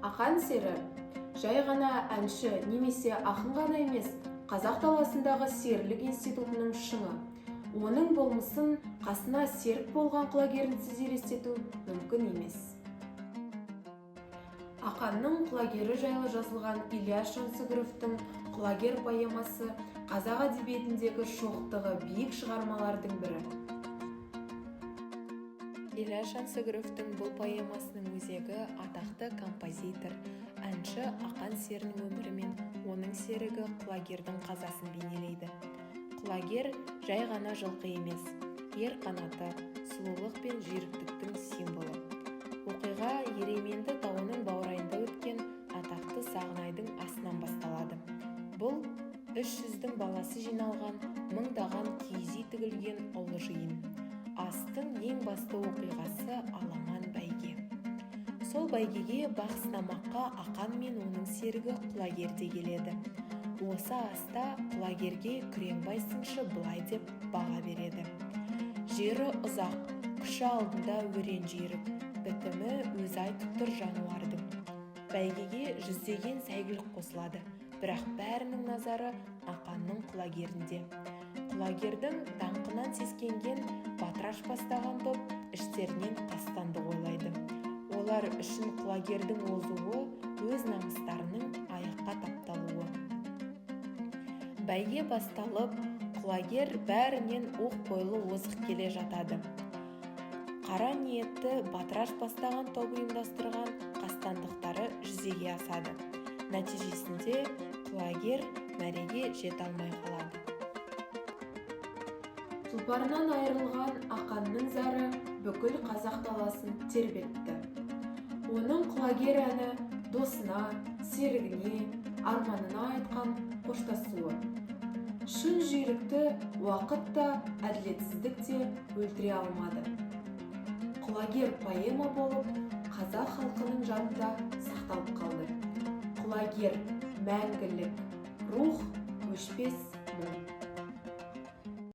Ақан сері жай ғана әнші немесе ақын ғана емес, қазақ даласындағы серілік институтының шыңы. Оның болмысын қасына серік болған құлагерінсіз елестету мүмкін емес. Ақанның құлагері жайлы жазылған Ильяс Жансүгіровтің «Құлагер» поэмасы қазақ әдебиетіндегі шоқтығы биік шығармалардың бірі. Ильяс Жансүгіровтің бұл поэмасының өзегі атақты композитор, әнші Ақан серінің өмірі мен оның серігі құлагердің қазасын бейнелейді. Құлагер жай ғана жылқы емес, ер қанаты, сұлулық пен жүйріктіктің символы. Оқиға Еременді тауының баурайында өткен атақты Сағынайдың асынан басталады. Бұл 300-дің баласы жиналған, мыңдаған киіз үй тігілген ұлы жиын. Астың ең басты оқиғасы аламан бәйге. Сол бәйгеге бақ сынамаққа Ақан мен оның серігі құлагер де келеді. Осы аста құлагерге Күреңбай сыншы былай деп баға береді: жері ұзақ, күші алдында өрен жүйрік, бітімі өзі айтып тұр жануардың. Бәйгеге жүздеген сәйгүлік қосылады, бірақ бәрінің назары Ақанның құлагерінде. Құлагердің даңқынан сескенген Батыраш бастаған топ іштерінен тастанды ойлайды. Олар үшін құлагердің озуы өз намыстарының аяққа тапталуы. Бәйге басталып, құлагер бәрінен оқ бойлы озық келе жатады. Қара ниетті Батыраш бастаған топ ұйымдастырған қастандықтары жүзеге асады. Нәтижесінде құлагер мәреге жете алмай қалады. Тұлпарынан айырылған Ақанның зары бүкіл қазақ даласын тербетті. Оның құлагер әні досына, серігіне, арманына айтқан қоштасуы. Шын жүйрікті уақыт та, әділетсіздік те өлтіре алмады. Құлагер поэма болып, қазақ халқының жадында сақталып қалды. Құлагер мәңгілік, рух өшпес мұң.